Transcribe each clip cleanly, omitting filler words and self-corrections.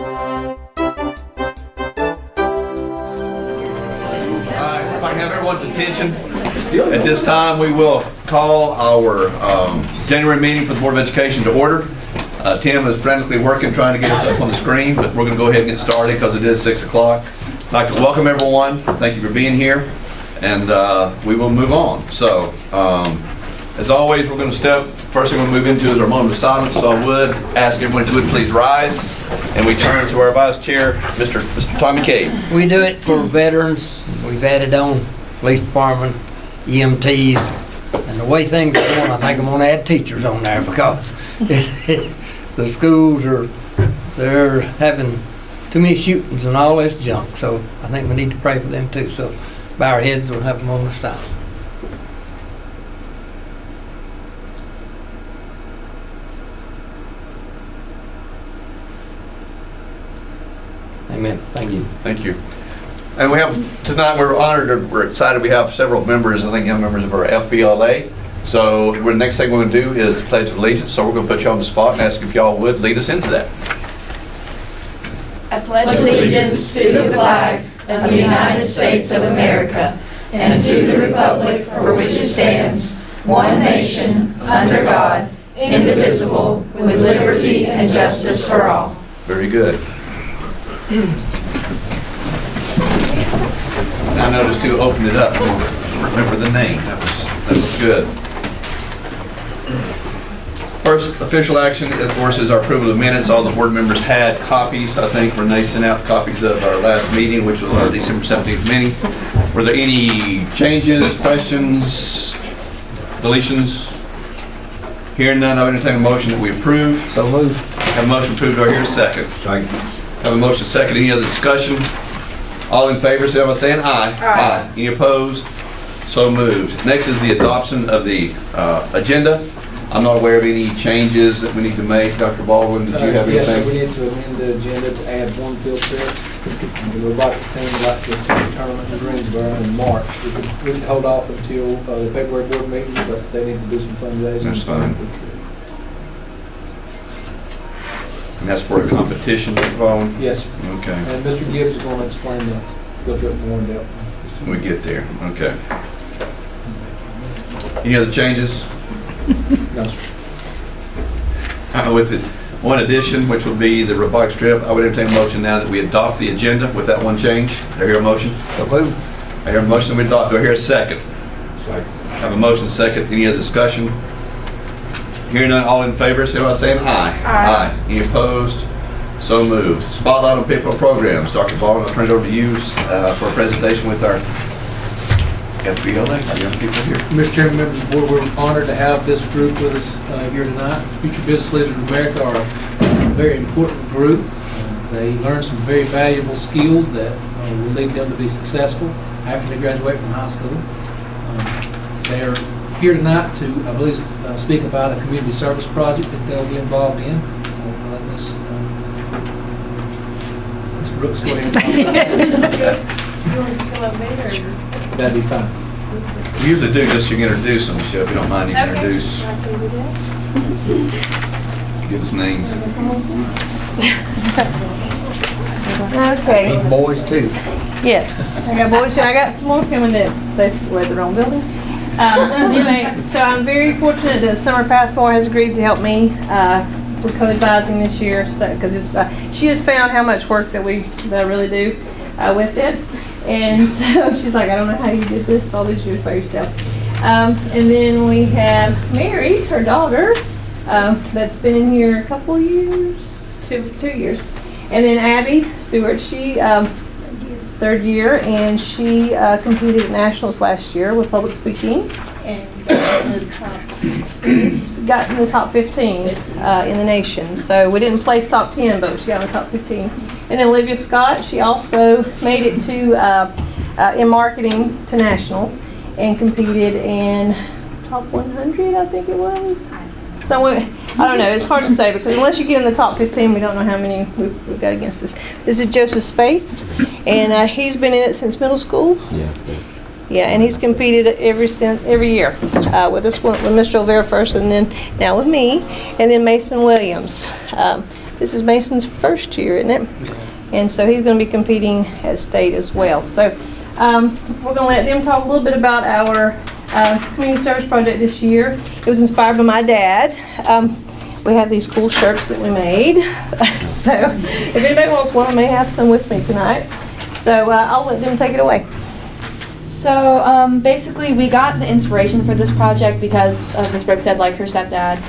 If I can have everyone's attention, at this time we will call our January meeting for the Board of Education to order. Tim is frantically working trying to get us up on the screen, but we're going to go ahead and get started because it is 6 o'clock. I'd like to welcome everyone. Thank you for being here, and we will move on. So, as always, we're going to first thing we're going to move into is our moment of silence, so I would ask everyone to please rise, and we turn to our Vice Chair, Mr. Tommy Cave. We do it for veterans. We've added on police department, EMTs, and the way things are going, I think I'm going to add teachers on there because the schools they're having too many shootings and all this junk. So I think we need to pray for them too. So bow our heads, we'll have a moment of silence. Amen. Thank you. Thank you. And we have, tonight we're honored, we're excited, we have several members, I think young members of our FBLA. So the next thing we're going to do is Pledge of Allegiance. So we're going to put you on the spot and ask if y'all would lead us into that. I pledge allegiance to the flag of the United States of America and to the republic for which it stands, one nation, under God, indivisible, with liberty and justice for all. Very good. I noticed who opened it up. Remember the name. That was good. First official action, of course, is our approval of minutes. All the board members had copies. I think Renee sent out copies of our last meeting, which was our December 17th meeting. Were there any changes, questions, deletions? Hearing none, I would entertain a motion that we approve. So move. Have a motion approved. Do I hear a second? Second. Have a motion second. Any other discussion? All in favor, say by saying aye. Aye. Any opposed? So moved. Next is the adoption of the agenda. I'm not aware of any changes that we need to make. Dr. Baldwin, did you have anything? Yes, we need to amend the agenda to add one field trip. The robotics team would like to attend the tournament in Greensboro in March. We could hold off until the February board meeting, but they need to do some fundraising. That's fine. And that's for a competition, Dr. Baldwin? Yes, sir. Okay. And Mr. Gibbs is going to explain the field trip more in depth. When we get there. Okay. Any other changes? No, sir. With it, one addition, which will be the robotics trip, I would entertain a motion now that we adopt the agenda with that one change. Do I hear a motion? So move. I hear a motion we adopt. Do I hear a second? Second. Have a motion second. Any other discussion? Hearing none, all in favor, say by saying aye. Aye. Any opposed? So moved. Spotlight on people programs. Dr. Baldwin, I'll turn it over to you for a presentation with our FBLA, young people here. Mr. Chairman, members of the board, we're honored to have this group with us here tonight. Future Business Leaders of America are a very important group. They learn some very valuable skills that will lead them to be successful after they graduate from high school. They are here tonight to, I believe, speak about a community service project that they'll be involved in. I'll let Ms. Brooks go ahead and talk about it. You want us to come up later? That'd be fine. We usually do just so you can introduce them, Michelle, if you don't mind, you can introduce. I can do that. Give us names. Okay. These boys too. Yes, I got boys, and I got some more coming that they wear their own building. Anyway, so I'm very fortunate that Summer Passport has agreed to help me with co-advising this year, because she has found how much work that I really do with it, and so she's like, I don't know how you did this all these years by yourself. And then we have Mary, her daughter, that's been in here a couple years, two years, and then Abby Stewart, she third year, and she competed at nationals last year with public speaking and got in the top 15 in the nation. So we didn't place top 10, but she got in the top 15. And then Olivia Scott, she also made it to in marketing to nationals and competed in top 100, I think it was. So I don't know, it's hard to say because unless you get in the top 15, we don't know how many we've got against us. This is Joseph Spates, and he's been in it since middle school. Yeah, and he's competed every year with us, with Mr. Olvera first, and then now with me, and then Mason Williams. this is Mason's first year, isn't it? And so he's going to be competing at state as well. So we're going to let them talk a little bit about our community service project this year. It was inspired by my dad. We have these cool shirts that we made. So if anybody wants one, I may have some with me tonight. So I'll let them take it away. So basically we got the inspiration for this project because Ms. Brooks said, like, her stepdad,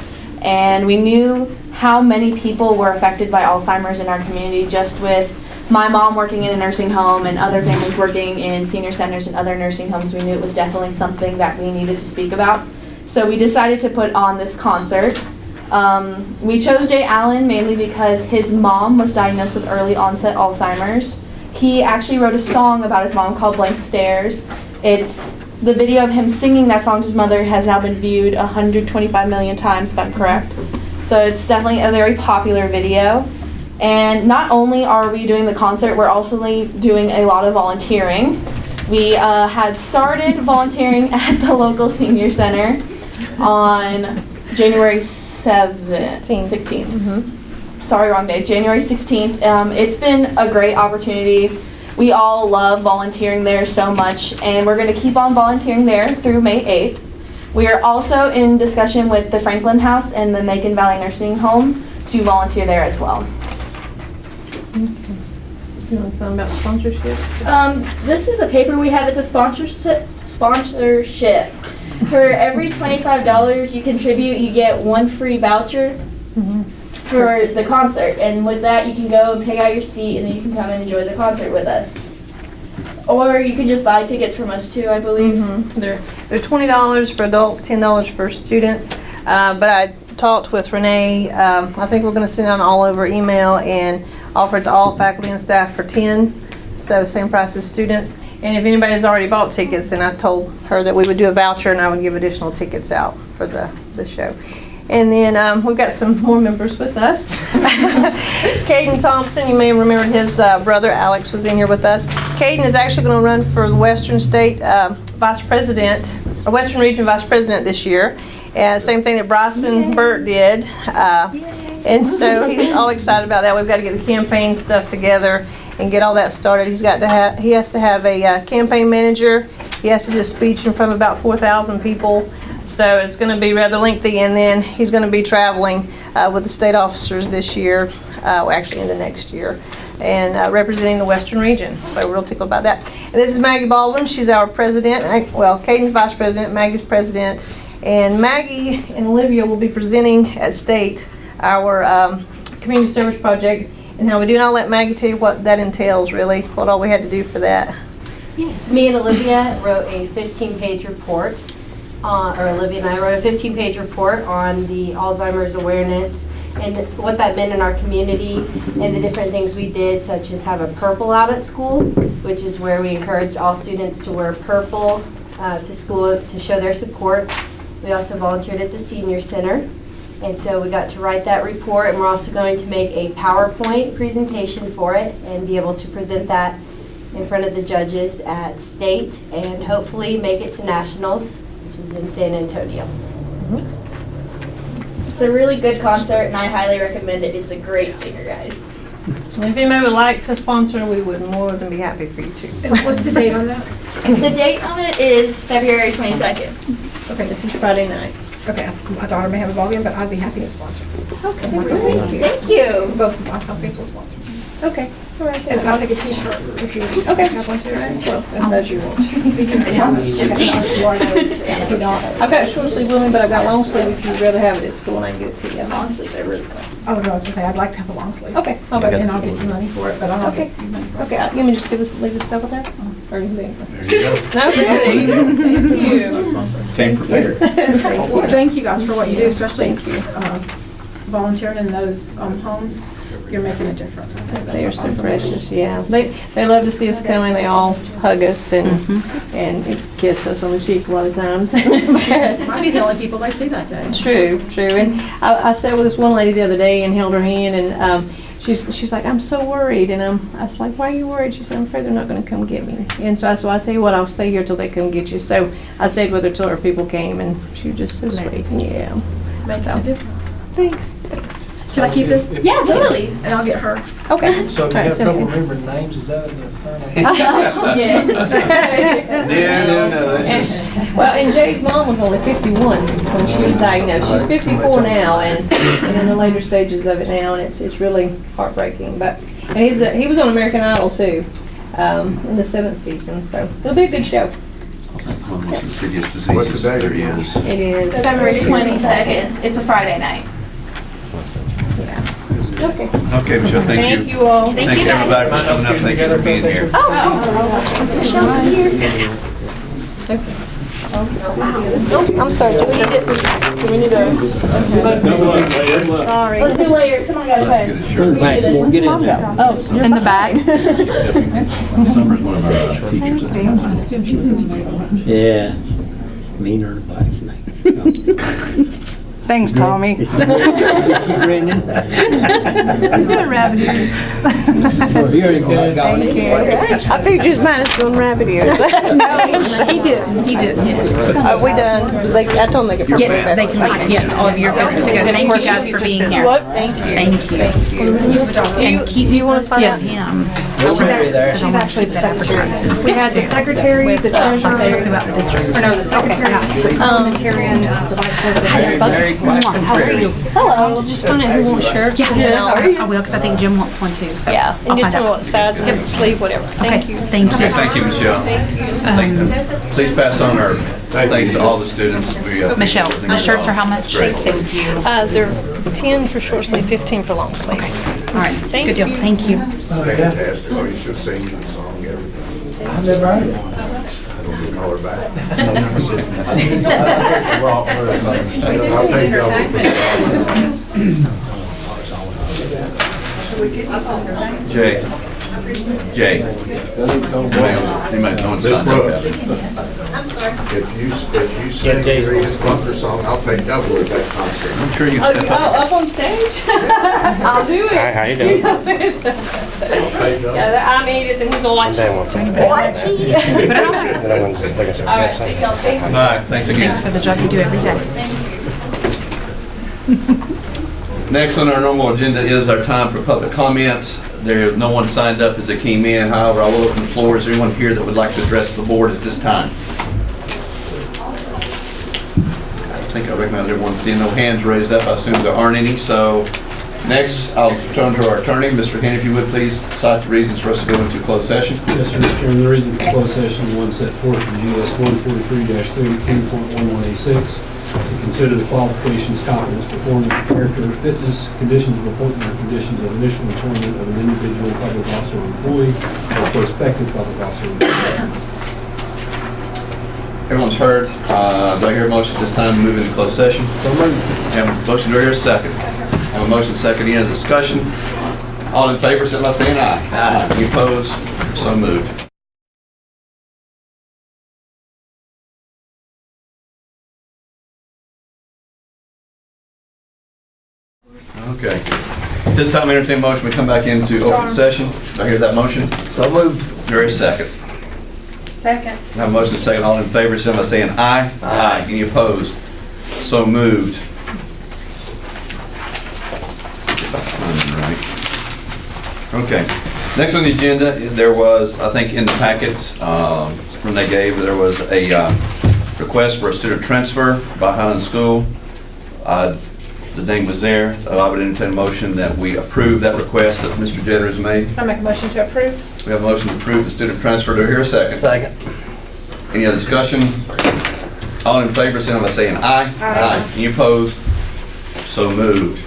and we knew how many people were affected by Alzheimer's in our community, just with my mom working in a nursing home and other families working in senior centers and other nursing homes. We knew it was definitely something that we needed to speak about. So we decided to put on this concert. We chose Jay Allen mainly because his mom was diagnosed with early onset Alzheimer's. He actually wrote a song about his mom called Blank Stares. It's the video of him singing that song to his mother has now been viewed 125 million times, if I'm correct. So it's definitely a very popular video. And not only are we doing the concert, we're also doing a lot of volunteering. We had started volunteering at the local senior center on January 16th. Mm-hmm. Sorry, wrong day. January 16th. It's been a great opportunity. We all love volunteering there so much, and we're going to keep on volunteering there through May 8th. We are also in discussion with the Franklin House and the Macon Valley Nursing Home to volunteer there as well. Do you want to tell them about sponsorship? This is a paper we have. It's a sponsorship. For every $25 you contribute, you get one free voucher for the concert. And with that, you can go and pick out your seat, and then you can come and enjoy the concert with us. Or you can just buy tickets from us too, I believe. They're $20 for adults, $10 for students. But I talked with Renee. I think we're going to send out all over email and offer it to all faculty and staff for $10. So same price as students. And if anybody's already bought tickets, then I told her that we would do a voucher and I would give additional tickets out for the show. And then we've got some more members with us. Caden Thompson, you may remember his brother Alex was in here with us. Caden is actually going to run for the Western State Vice President, or Western Region Vice President this year. And same thing that Bryson Burt did. And so he's all excited about that. We've got to get the campaign stuff together and get all that started. He has to have a campaign manager. He has to do a speech in front of about 4,000 people. So it's going to be rather lengthy, and then he's going to be traveling with the state officers this year, actually into next year, and representing the Western region. So we're real tickled about that. And this is Maggie Baldwin. She's our president. Well, Caden's vice president, Maggie's president. And Maggie and Olivia will be presenting at state our community service project and how we do. And I'll let Maggie tell you what that entails, really, what all we had to do for that. Yes, me and Olivia wrote a 15-page report. Olivia and I wrote a 15-page report on the Alzheimer's awareness and what that meant in our community and the different things we did, such as have a purple out at school, which is where we encouraged all students to wear purple to school to show their support. We also volunteered at the senior center, and so we got to write that report, and we're also going to make a PowerPoint presentation for it and be able to present that in front of the judges at state and hopefully make it to nationals, which is in San Antonio. It's a really good concert, and I highly recommend it. It's a great singer, guys. So if anybody would like to sponsor, we would more than be happy for you to. What's the date on that? The date on it is February 22nd. Okay, It's Friday night. okay. My daughter may have a ball game, but I'd be happy to sponsor. Okay, Thank you. thank you. Both of my companies will sponsor. Okay. All right. And I'll take a t-shirt if you have one too. Well, that's as you want. Just if you don't. I've got a short sleeve with me, but I've got long sleeve if you'd rather have it at school and I can get it to you. Long sleeves are really cool. Oh, no, I was just saying, I'd like to have a long sleeve. Okay. I'll buy And it. I'll get you money for it, but I don't Okay. get you money for it. Okay, let me just leave this stuff with that? Or you can leave it? There you go. No? Thank you. Came prepared. Well, thank you guys for what you do, especially Thank you. volunteering in those homes. You're making a difference. I think They are that's so awesome. precious, yeah. They love to see us coming. They all hug us and kiss us on the cheek a lot of times. Might be the only people they see that day. True. And I sat with this one lady the other day and held her hand, and she's like, I'm so worried. And I was like, why are you worried? She said, I'm afraid they're not going to come get me. And so I said, well, I'll tell you what, I'll stay here till they come get you. So I stayed with her till her people came, and she was just so sweet. Yeah. Making a difference. Thanks. Should I keep this? Yeah, totally. And I'll get her. Okay. So if you All right, have sounds trouble good. remembering names, is that a sign? Yes. No, it's just, Well, and Jay's mom was only 51 when she was diagnosed. She's 54 now, and in the later stages of it now, and it's really heartbreaking. But and he was on American Idol too, in the 7th season. So it'll be a good show. one of the most insidious diseases there is. It is. February 22nd. It's a Friday night. Okay. Okay, Michelle, thank you. Thank you all. Thank you, everybody, for coming up. Thank you for being here. I'm sorry. Do we need to? Sorry. Let's do later. Come on, guys. Get a shirt. Get in there. In the bag. Summer's one of our teachers. Yeah. Meaner than Black Snake. Thanks, Tommy. Is she grinning? Rabbit ears. Well, here you go. I figured you was minus doing rabbit ears. He did, yes. Are we done? I told them they could. Yes, they can, yes, all of you are good to go. Thank you guys for being here. Thank you. Thank you. And keep you want to find Yes, out? him. We'll be there. She's actually the secretary. We had the secretary, the treasurer, Throughout the district. or no, the secretary, the parliamentarian, the vice president. Very quiet and pretty. Hello. Just find out who wants shirts. Yeah, and then I'll- I will, because I think Jim wants one too, so. Yeah, I'll and just find tell me out. what size, sleeve, whatever. Thank Okay, you. thank Okay, you. thank you, Michelle. Thank you. Please pass on our thanks to all the students. Michelle, the shirts are how much? Great. Thank you. They're 10 for short sleeve, 15 for long sleeve. All right, good deal, thank you. Fantastic. Oh, you should sing the song, everything. I've never heard it. I don't even call her back. I'll take y'all. Jay. Anybody know This sign Brooks. up? If you sing Reese Butler song, I'll take double at that concert. I'm sure you can step up. Up on stage? I'll do it. Hi, how you doing? Yeah, I mean, it, and who's watching? Watching. Put it on there. All right, see y'all. Thank you. All right, thanks again. Thanks for the job you do every day. Next on our normal agenda is our time for public comment. No one signed up as they came in. However, I will open the floor. Is there anyone here that would like to address the board at this time? I think I recognize everyone. Seeing no hands raised up, I assume there aren't any. So next, I'll turn to our attorney. Mr. Henry, if you would please cite the reasons for us to go into closed session. Yes, sir, Mr. Chairman, the reason for closed session is one set forth in GS 143-32.1186. To consider the qualifications, competence, performance, character, fitness, conditions of appointment, or conditions of initial employment of an individual public officer or employee or prospective public officer or employee. Everyone's heard. Do I hear a motion at this time to move into closed session? Have a motion, do I hear a second? Have a motion, second, any other discussion? All in favor, signify by saying aye. Aye. Any opposed? So moved. Okay. At this time, I entertain a motion, we come back into open session. Do I hear that motion? So moved. Do I hear a second? Second. I have a motion, second, all in favor, signify by saying aye. Aye. Any opposed? So moved. Right. Okay. Next on the agenda, there was, I think in the packet, when they gave, there was a request for a student transfer by Highland School. The name was there. I would entertain a motion that we approve that request that Mr. Jeter has made. I make a motion to approve. We have a motion to approve the student transfer. Do I hear a second? Second. Any other discussion? All in favor, signify by saying aye. Aye. Any opposed? So moved.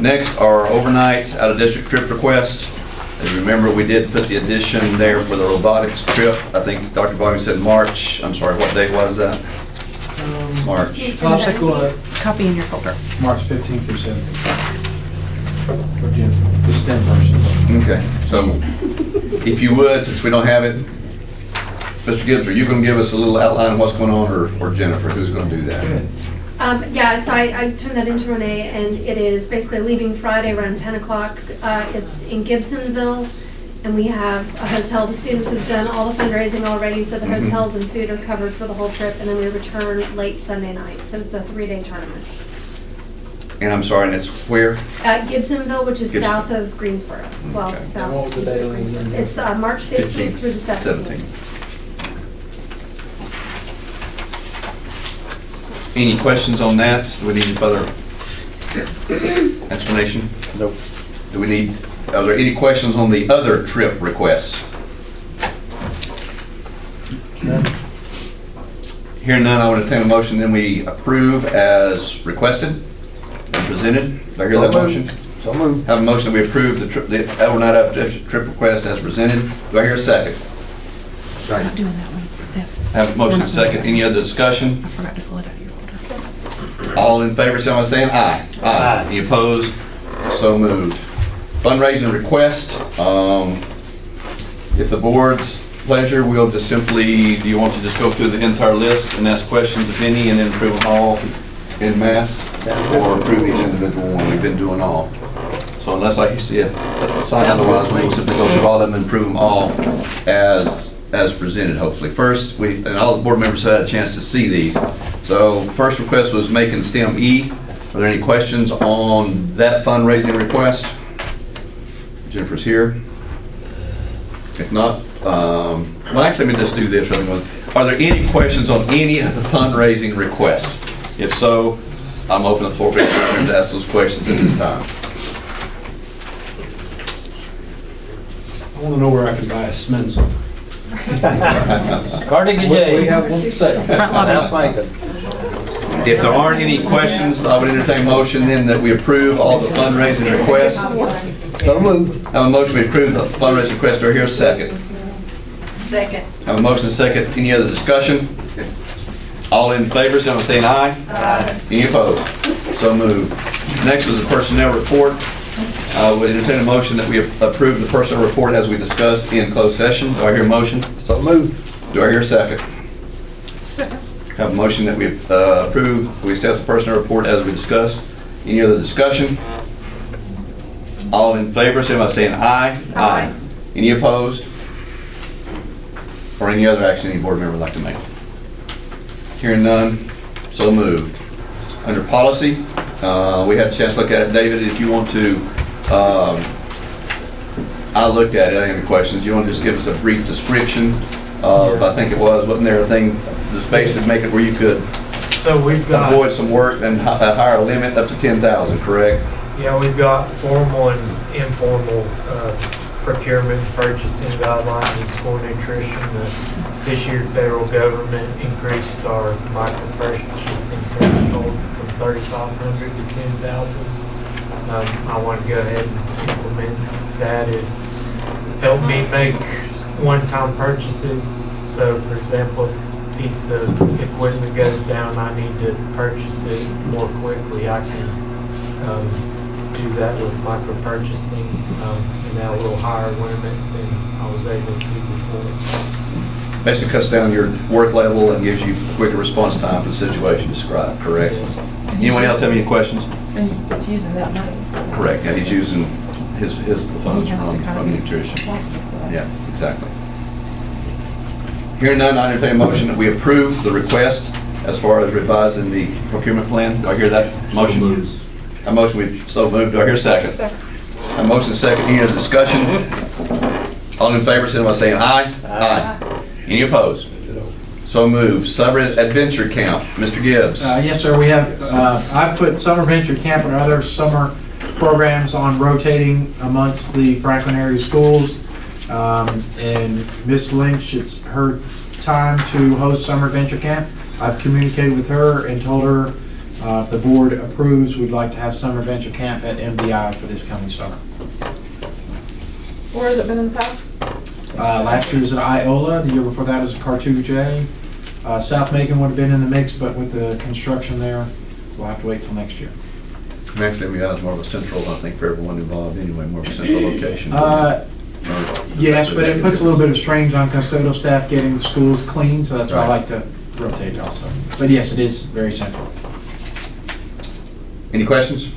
Next, our overnight out-of-district trip request. As you remember, we did put the addition there for the robotics trip. I think Dr. Bobby said March. I'm sorry, what date was that? March. Copy in your folder. March 15th through 17th. For Jim, the STEM person. Okay, so if you would, since we don't have it, Mr. Gibbs, are you going to give us a little outline of what's going on, or Jennifer, who's going to do that? Yeah, so I turned that into Renee, and it is basically leaving Friday around 10 o'clock. It's in Gibsonville, and we have a hotel. The students have done all the fundraising already, so the hotels and food are covered for the whole trip, and then we return late Sunday night. So it's a 3-day tournament. And I'm sorry, and it's where? Gibsonville, which is Gibson. south of Greensboro. Well, Okay. south. And what was the date on the agenda? It's March 15th through the 17th. Any questions on that? Do we need any further explanation? Nope. Do we need, are there any questions on the other trip requests? Hearing none, I would entertain a motion, then we approve as requested and presented. Do I hear that motion? So moved. Have a motion that we approve the overnight update trip request as presented. Do I hear a second? We're not doing that one. Steph, Have a motion and second. Any other discussion? I forgot to pull it out of your folder. All in favor, say by saying aye. Aye. Any opposed? So moved. Fundraising request. If the board's pleasure, we'll just simply, do you want to just go through the entire list and ask questions, if any, and then approve them all en masse? Or approve each individual one? We've been doing all. So unless I see a sign otherwise, we will simply go through all of them and approve them all as presented, hopefully. First, and all the board members had a chance to see these. So first request was Macon STEM E. Are there any questions on that fundraising request? Jennifer's here. If not, well, actually, let me just do this. Are there any questions on any of the fundraising requests? If so, I'm opening the floor for everyone to ask those questions at this time. I want to know where I can buy a Smenson. Carnegie We J. have one second. Front lobby. South Macon. If there aren't any questions, I would entertain a motion then that we approve all the fundraising requests. So moved. Have a motion to approve the fundraising request. Do I hear a second? Second. Have a motion and a second. Any other discussion? All in favor, say by saying aye. Aye. Any opposed? So moved. Next was the personnel report. I would entertain a motion that we approve the personnel report as we discussed in closed session. Do I hear a motion? So moved. Do I hear a second? Second. Have a motion that we approve, we accept the personnel report as we discussed. Any other discussion? All in favor, say by saying aye. Aye. Any opposed? Or any other action any board member would like to make? Hearing none, so moved. Under policy, we had a chance to look at it. David, if you want to, I looked at it, I have any questions. You want to just give us a brief description of, I think it was, wasn't there a thing, the space to make it where you could So we've got, avoid some work and a higher limit up to 10,000, correct? yeah, we've got formal and informal procurement purchasing guidelines in school nutrition. This year, federal government increased our micro purchasing threshold from 3,500 to 10,000. I want to go ahead and implement that. It helped me make one-time purchases. So, for example, if a piece of equipment goes down, I need to purchase it more quickly. I can do that with micro purchasing and at a little higher limit than I was able to before. Basically cuts down your work level and gives you quicker response time for the situation described, correct? Yes. Anyone else have any questions? And it's using that money. Correct, yeah, he's using the funds He has to kind from of nutrition. responsible for that. Yeah, exactly. Hearing none, I entertain a motion that we approve the request as far as revising the procurement plan. Do I hear that motion? A motion we so moved. Do I hear a second? Second. A motion second. Any other discussion? All in favor, signify by saying aye. Aye. Any opposed? So moved. Summer Adventure Camp. Mr. Gibbs. Yes, sir. We have, I've put Summer Venture Camp and other summer programs on rotating amongst the Franklin area schools. And Miss Lynch, it's her time to host Summer Venture Camp. I've communicated with her and told her if the board approves, we'd like to have Summer Venture Camp at MDI for this coming summer. Where has it been in the past? Last year was at Iola, the year before that was at Cartooga J. South Macon would have been in the mix, but with the construction there, we'll have to wait till next year. And actually, we have more of a central, I think, for everyone involved anyway, more of a central location. Yes, but it puts a little bit of strains on custodial staff getting the schools clean, so that's why I like to rotate it also. But yes, it is very central. Any questions?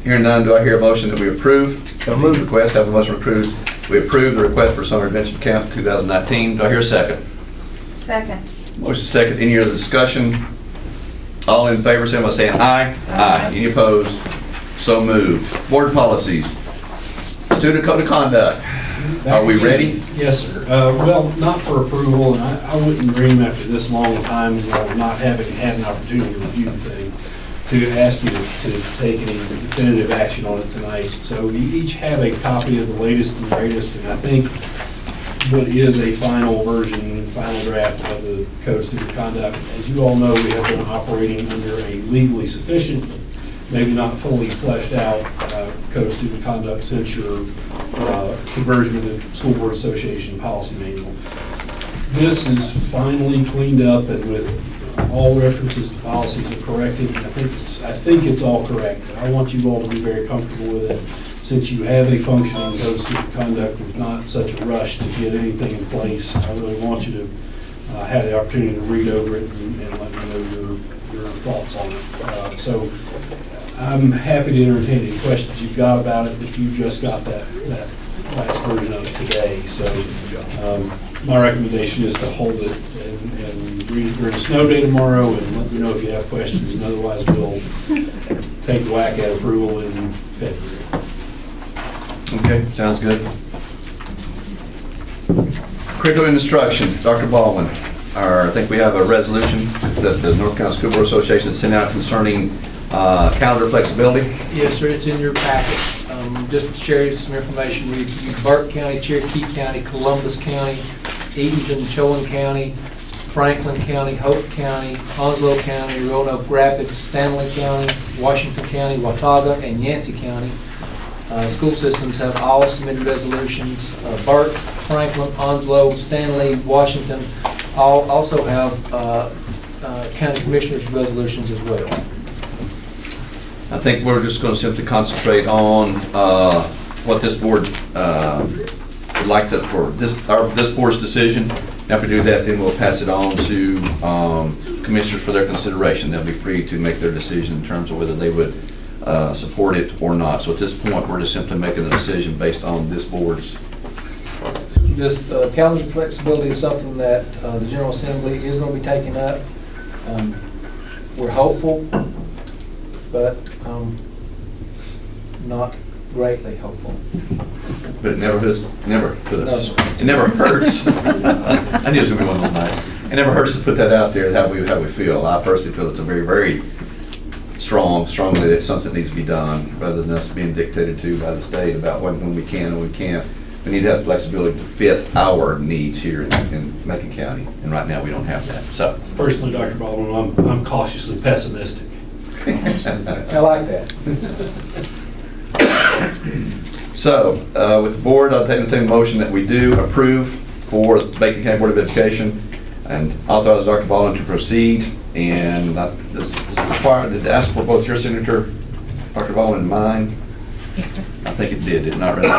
Hearing none, do I hear a motion that we approve? So moved. Request, have a motion approved. We approve the request for Summer Adventure Camp 2019. Do I hear a second? Second. Motion second. Any other discussion? All in favor, say by saying aye. Aye. Any opposed? So moved. Board policies. Student code of conduct. Are we ready? Yes, sir. Well, not for approval, and I wouldn't dream after this long a time, not having had an opportunity to review the thing, to ask you to take any definitive action on it tonight. So you each have a copy of the latest and greatest, and I think what is a final version, final draft of the Code of Student Conduct. As you all know, we have been operating under a legally sufficient, maybe not fully fleshed out Code of Student Conduct since your conversion of the School Board Association policy manual. This is finally cleaned up and with all references to policies are corrected. I think it's all correct. And I want you all to be very comfortable with it. Since you have a functioning Code of Student Conduct, there's not such a rush to get anything in place. I really want you to have the opportunity to read over it and let me know your thoughts on it. So I'm happy to entertain any questions you've got about it, but you just got that last version of it today. So my recommendation is to hold it and read it during a snow day tomorrow and let me know if you have questions, and otherwise we'll take a whack at approval in February. Okay, sounds good. Curriculum instruction, Dr. Baldwin. I think we have a resolution that the North Carolina School Board Association sent out concerning calendar flexibility. Yes, sir, it's in your packet. Just to share you some information, we've Burke County, Cherokee County, Columbus County, Eatonton, Chowan County, Franklin County, Hope County, Onslow County, Roanoke Rapids, Stanley County, Washington County, Watauga, and Yancey County. School systems have all submitted resolutions. Burke, Franklin, Onslow, Stanley, Washington all also have county commissioners' resolutions as well. I think we're just going to simply concentrate on what this board would like to, for this board's decision. After we do that, then we'll pass it on to commissioners for their consideration. They'll be free to make their decision in terms of whether they would support it or not. So at this point, we're just simply making a decision based on this board's. This calendar flexibility is something that the General Assembly is going to be taking up. We're hopeful, but not greatly hopeful. But it never hurts. Never hurts. No, sir. It never hurts. I knew it was going to be one of those nights. It never hurts to put that out there, how we feel. I personally feel it's a very, very strongly that something needs to be done, rather than us being dictated to by the state about when we can and when we can't. We need to have flexibility to fit our needs here in Macon County, and right now we don't have that. So, personally, Dr. Baldwin, I'm cautiously pessimistic. I like that. So, with the board, I'll take a motion that we do approve for the Macon County Board of Education and authorize Dr. Baldwin to proceed. And this is required, did it ask for both your signature, Dr. Baldwin, and mine? Yes, sir. I think it did it not really?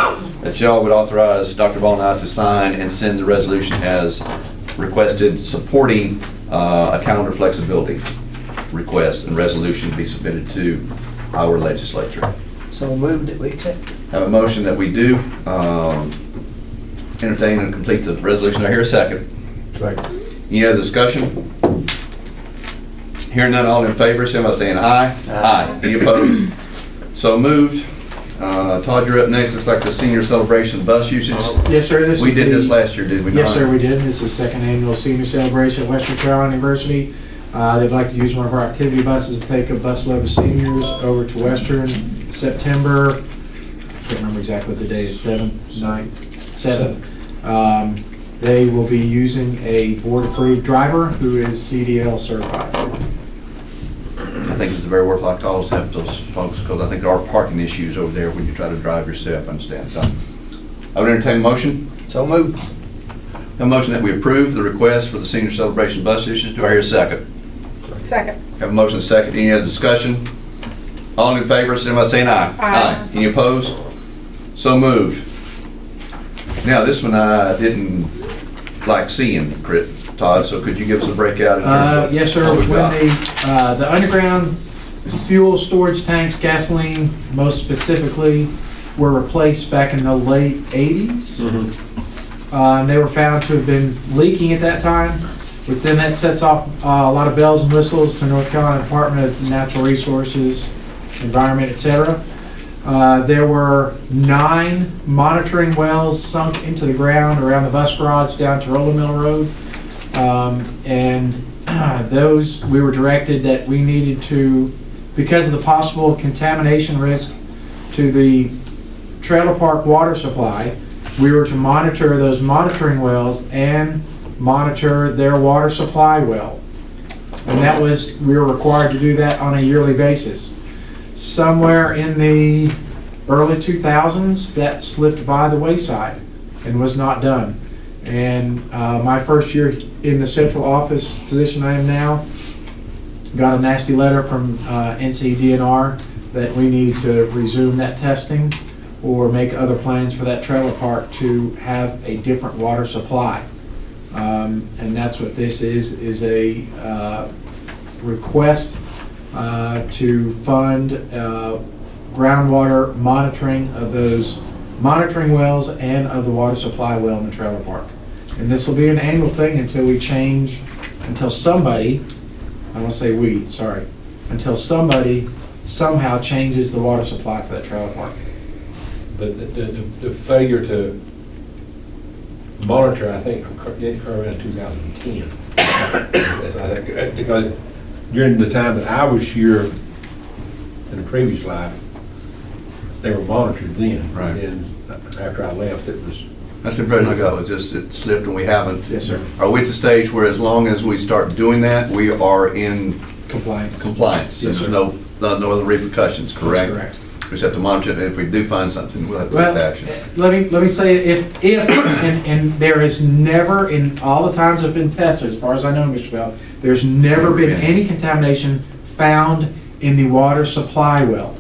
That y'all would authorize Dr. Baldwin and I to sign and send the resolution as requested, supporting a calendar flexibility request and resolution to be submitted to our legislature. So moved that we accept. Have a motion that we do entertain and complete the resolution. I hear a second. Second. Any other discussion? Hearing none, all in favor, say by saying aye. Aye. Any opposed? So moved. Todd, you're up next. Looks like the senior celebration bus usage. Yes, sir. We did this last year, did we not? Yes, sir, we did. This is the second annual senior celebration at Western Carolina University. They'd like to use one of our activity buses to take a busload of seniors over to Western September. I can't remember exactly what the day is, 7th, 9th, 7th. They will be using a board-approved driver who is CDL certified. I think it's a very worthwhile cause to have those folks, because I think there are parking issues over there when you try to drive yourself, I understand. So, I would entertain a motion. So moved. A motion that we approve the request for the senior celebration bus usage. Do I hear a second? Second. Have a motion and a second. Any other discussion? All in favor, say by saying aye. Aye. Any opposed? So moved. Now, this one I didn't like seeing, Todd, so could you give us a breakout in terms of Yes, sir. what we've When got? the underground fuel storage tanks, gasoline, most specifically, were replaced back in the late 80s. They were found to have been leaking at that time. which then that sets off a lot of bells and whistles to North Carolina Department of Natural Resources, Environment, etc. There were 9 monitoring wells sunk into the ground around the bus garage down to Roller Mill Road. And those, we were directed that we needed to, because of the possible contamination risk to the trailer park water supply, we were to monitor those monitoring wells and monitor their water supply well. And that was, we were required to do that on a yearly basis. Somewhere in the early 2000s, that slipped by the wayside and was not done. And my first year in the central office position I am now, got a nasty letter from NCDNR that we need to resume that testing or make other plans for that trailer park to have a different water supply. And that's what this is a request to fund groundwater monitoring of those monitoring wells and of the water supply well in the trailer park. And this will be an annual thing until we change, until somebody, I won't say we, sorry, until somebody somehow changes the water supply for that trailer park. But the failure to monitor, I think, occurred in 2010. Yes, I think, because during the time that I was here in the previous life, they were monitored then. Right. And after I left, it was. That's the impression I got, was just it slipped and we haven't. Yes, sir. Are we at the stage where as long as we start doing that, we are in Compliance. compliance? Yes, There's sir. no other repercussions, correct? That's correct. We just have to monitor it, and if we do find something, we'll have to Well, take action. let me say, if and there has never, in all the times I've been tested, as far as I know, Mr. Bell, there's never been any contamination found in the water supply well.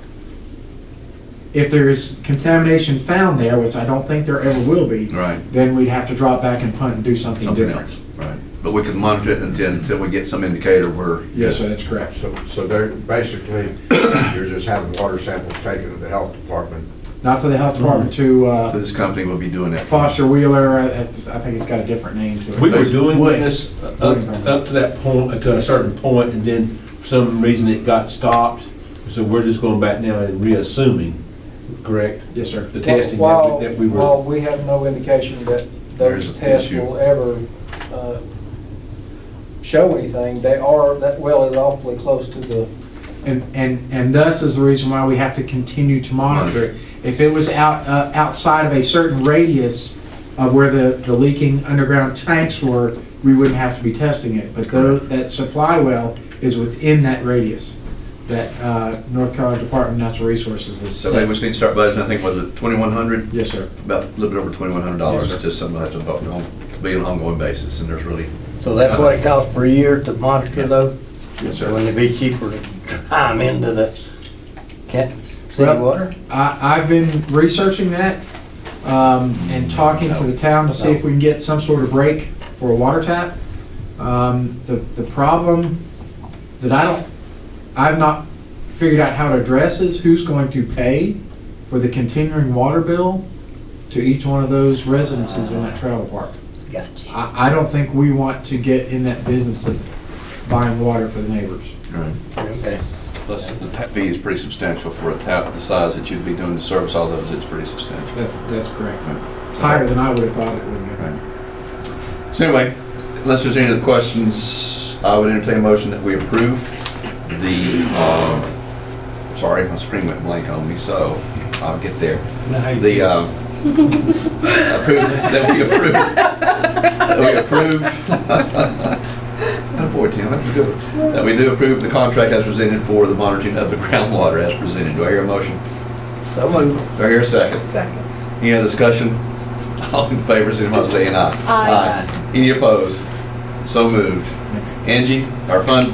If there's contamination found there, which I don't think there ever will be, Right. then we'd have to drop back and punt and do something different. Else, right. But we can monitor it until we get some indicator where. Yes, sir, that's correct. So they're basically, you're just having water samples taken to the health department. Not to the health department, So this company will be doing that. Foster Wheeler, I think it's got a different name to it. We were doing Wood. this up to that point, to a certain point, and then for some reason it got stopped. So we're just going back now and reassuming, correct? Yes, sir. The testing that we were. While we have no indication that There's those an tests issue. will ever show anything, that well is awfully close to the. And thus is the reason why we have to continue to monitor it. If it was outside of a certain radius of where the leaking underground tanks were, we wouldn't have to be testing it. But that supply well is within that radius that North Carolina Department of Natural Resources has So set. maybe we just need to start budgeting, I think, was it 2,100? Yes, sir. About a little bit over $2,100. Yes, sir. It's just something that has to be an ongoing basis, and there's really. So that's what it costs per year to monitor though? Yes, sir. Wouldn't it be cheaper to climb into the city Well, water? I've been researching that and talking to the town to see if we can get some sort of break for a water tap. The problem that I've not figured out how to address is who's going to pay for the continuing water bill to each one of those residences in that trailer park. Gotcha. I don't think we want to get in that business of buying water for the neighbors. Right. Okay. Plus, the tap fee is pretty substantial for a tap the size that you'd be doing to service all those. It's pretty substantial. That's correct. Right. It's higher than I would have thought it would be. Right. So anyway, unless there's any other questions, I would entertain a motion that we approve the, sorry, my screen went blank on me, so I'll get there. The, that we approve. Oh boy, Tim, that was good. That we do approve the contract as presented for the monitoring of the groundwater as presented. Do I hear a motion? So moved. Do I hear a second? Second. Any other discussion? All in favor, signify by saying aye. Aye. Any opposed? So moved. Angie, our fund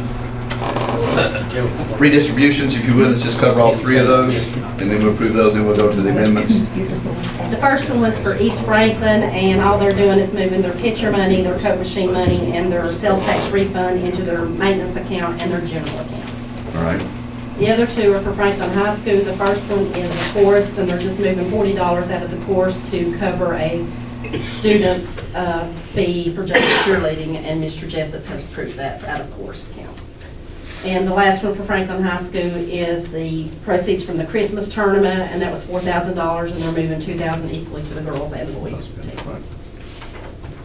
redistributions, if you would, let's just cover all 3 of those, and then we'll approve those, then we'll go to the amendments. The first one was for East Franklin, and all they're doing is moving their pitcher money, their Coke machine money, and their sales tax refund into their maintenance account and their general account. All right. The other 2 are for Franklin High School. The first one is the chorus, and they're just moving $40 out of the chorus to cover a students' fee for cheerleading, and Mr. Jessup has approved that out of course account. And the last one for Franklin High School is the proceeds from the Christmas tournament, and that was $4,000, and they're moving $2,000 equally to the girls and the boys.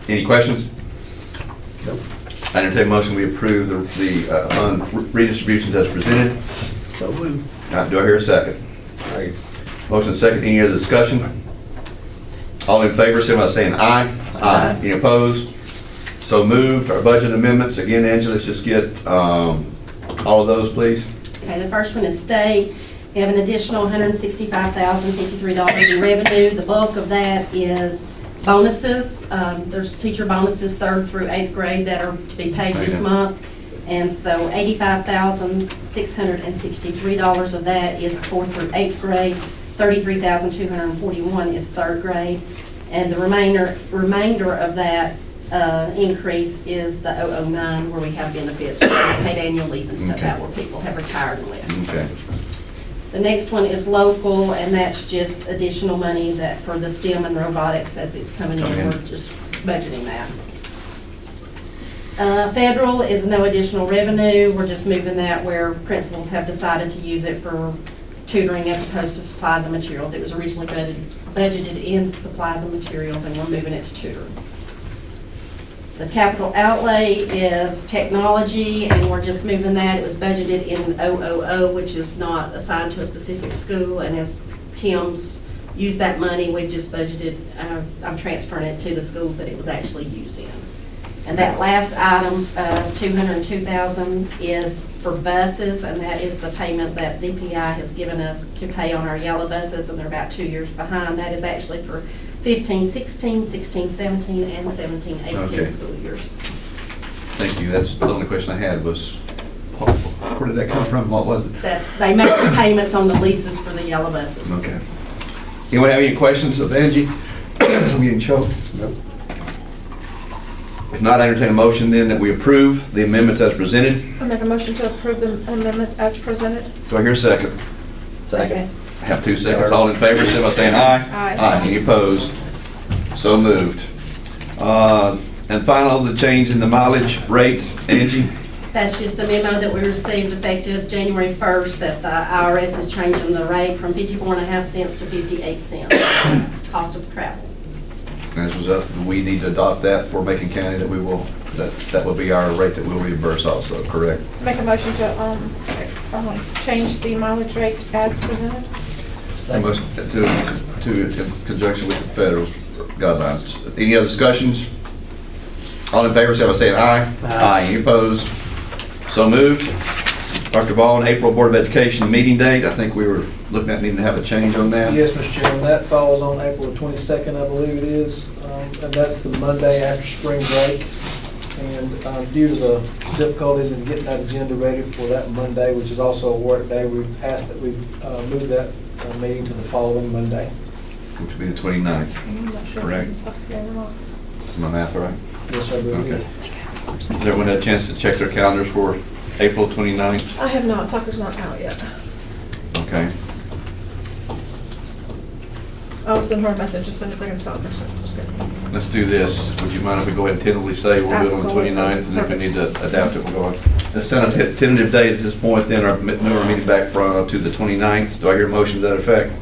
Any questions? Nope. I entertain a motion, we approve the fund redistributions as presented. So moved. Do I hear a second? Motion second, any other discussion? All in favor, say by saying aye. Aye. Any opposed? So moved. Our budget amendments, again, Angela, let's just get all of those, please. Okay, the first one is state. We have an additional $165,053 in revenue. The bulk of that is bonuses. There's teacher bonuses 3rd through 8th grade that are to be paid this month. And so $85,663 of that is 4th through 8th grade. $33,241 is 3rd grade. And the remainder of that increase is the 009 where we have benefits for paid annual leave and stuff out where people have retired and left. Okay. The next one is local, and that's just additional money that for the STEM and robotics as it's coming in. We're just budgeting that. Federal is no additional revenue. We're just moving that where principals have decided to use it for tutoring as opposed to supplies and materials. It was originally budgeted in supplies and materials, and we're moving it to tutoring. The capital outlay is technology, and we're just moving that. It was budgeted in 000, which is not assigned to a specific school, and as Tim's used that money, we've just budgeted, I'm transferring it to the schools that it was actually used in. And that last item, $202,000, is for buses, and that is the payment that DPI has given us to pay on our yellow buses, and they're about 2 years behind. That is actually for 15-16, 16-17, and 17-18 school years. Thank you. That's the only question I had was, where did that come from? What was it? They make the payments on the leases for the yellow buses. Okay. Anyone have any questions of Angie? I'm getting choked. Nope. If not, I entertain a motion then that we approve the amendments as presented. I make a motion to approve the amendments as presented. Do I hear a second? Second. I have 2 seconds. All in favor, say by saying aye. Aye. Any opposed? So moved. And final, the change in the mileage rate, Angie? That's just a memo that we received effective January 1st that the IRS is changing the rate from 54.5 cents to 58 cents, cost of travel. As was up, we need to adopt that for Macon County, that we will, that will be our rate that we'll reimburse also, correct? Make a motion to change the mileage rate as presented. To in conjunction with the federal guidelines. Any other discussions? All in favor, say by saying aye. Aye. Any opposed? So moved. Dr. Ball, April Board of Education meeting date, I think we were looking at needing to have a change on that. Yes, Mr. Chairman, that falls on April 22nd, I believe it is, and that's the Monday after spring break. And due to the difficulties in getting that agenda ready for that Monday, which is also a work day, we've asked that we move that meeting to the following Monday. Which will be the 29th, I'm not sure correct? if it's okay or not. Is my math right? Yes, sir. Okay. Has everyone had a chance to check their calendars for April 29th? I have not. Soccer's not out yet. Okay. I'll send her a message as soon as I can stop her. Let's do this. Would you mind if we go ahead and tentatively say we'll do it on the Absolutely. 29th, and if we need to adapt it, we'll go on. Let's send a tentative date at this point, then our meeting back to the 29th. Do I hear a motion to that effect?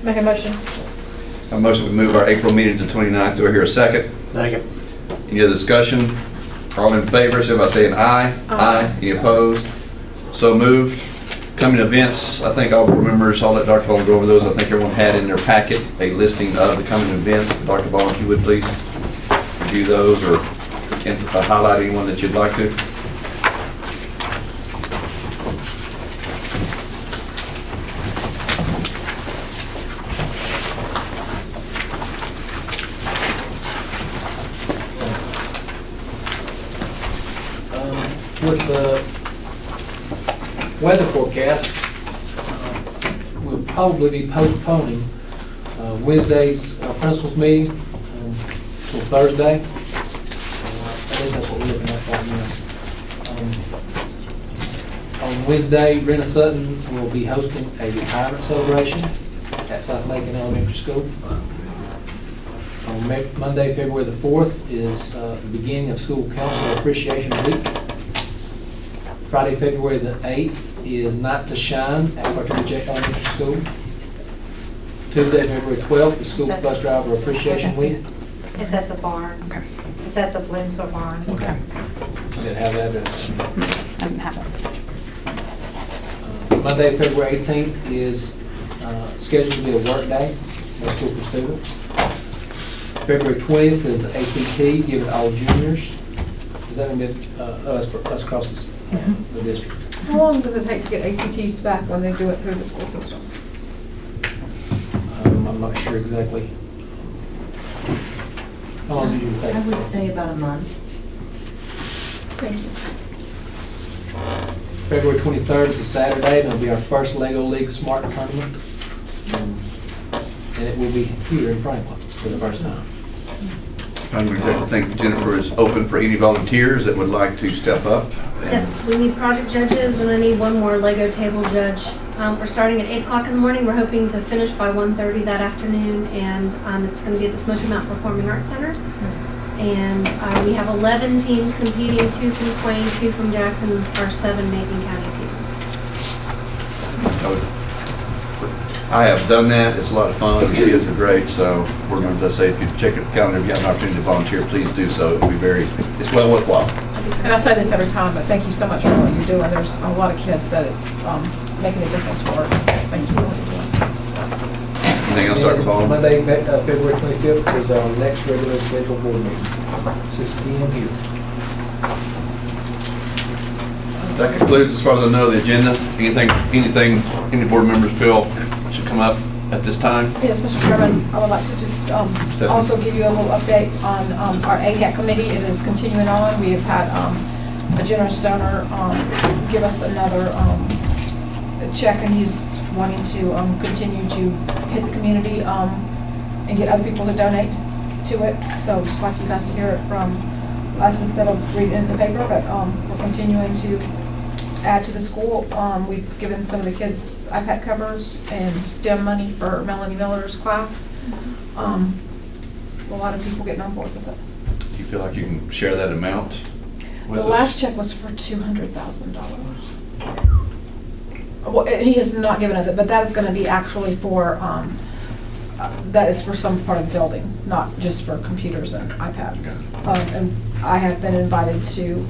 Make a motion. A motion to move our April meeting to 29th. Do I hear a second? Second. Any other discussion? All in favor, say by saying aye. Aye. Any opposed? So moved. Coming events, I think all board members, I'll let Dr. Ball go over those. I think everyone had in their packet a listing of the coming events. Dr. Ball, if you would please review those or highlight anyone that you'd like to. With the weather forecast, we'll probably be postponing Wednesday's principals meeting till Thursday. I guess that's what we're looking at right now. On Wednesday, Rena Sutton will be hosting a retirement celebration at South Macon Elementary School. On Monday, February the 4th is the beginning of School Counselor Appreciation Week. Friday, February the 8th is Night to Shine at Cartridge Elementary School. Tuesday, February 12th is School Bus Driver Appreciation Week. It's at the barn. Okay. It's at the Bloomsville barn. Okay. I didn't have that. I didn't have it. Monday, February 18th is scheduled to be a work day, no school for students. February 20th is the ACT, given all juniors. Is that going to be, that's across the district? How long does it take to get ACTs back when they do it through the school system? I'm not sure exactly. How long did you take? I would say about a month. Thank you. February 23rd is a Saturday, and it'll be our first Lego League Smart Tournament. And it will be here in Franklin for the first time. I think Jennifer is open for any volunteers that would like to step up. Yes, we need project judges, and I need one more Lego table judge. We're starting at 8 o'clock in the morning. We're hoping to finish by 1:30 that afternoon, and it's going to be at the Smoky Mountain Performing Arts Center. And we have 11 teams competing, 2 from Swain, 2 from Jackson, our 7 Macon County teams. I have done that. It's a lot of fun. The kids are great. So we're going to say, if you check your calendar, if you have an opportunity to volunteer, please do so. It'll be it's well worthwhile. And I say this every time, but thank you so much for what you're doing. There's a lot of kids that it's making a difference for. Thank you for what you're doing. Anything else, Dr. Baldwin? Monday, February 25th is our next regular scheduled board meeting, 6 p.m. here. That concludes, as far as I know, the agenda. Anything any board members feel should come up at this time? Yes, Mr. Chairman, I would like to just also give you a little update on our AHAC committee. It is continuing on. We have had a generous donor give us another check, and he's wanting to continue to hit the community and get other people to donate to it. So just like you guys to hear it from us instead of reading it in the paper, but we're continuing to add to the school. We've given some of the kids iPad covers and STEM money for Melanie Miller's class. A lot of people getting on board with it. Do you feel like you can share that amount with us? The last check was for $200,000. Well, he has not given us it, but that is going to be actually for, that is for some part of the building, not just for computers and iPads. And I have been invited to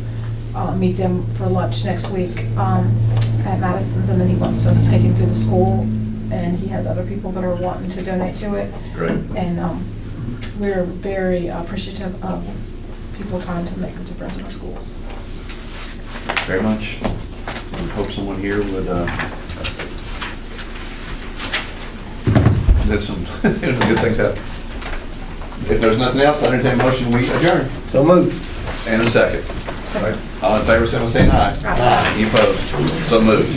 meet them for lunch next week at Madison's, and then he wants us to take him through the school, and he has other people that are wanting to donate to it. Great. And we're very appreciative of people trying to make a difference in our schools. Very much. We hope someone here would let some good things happen. If there's nothing else, I entertain a motion, we adjourn. So moved. And a second. All in favor, say aye. Any opposed? So moved.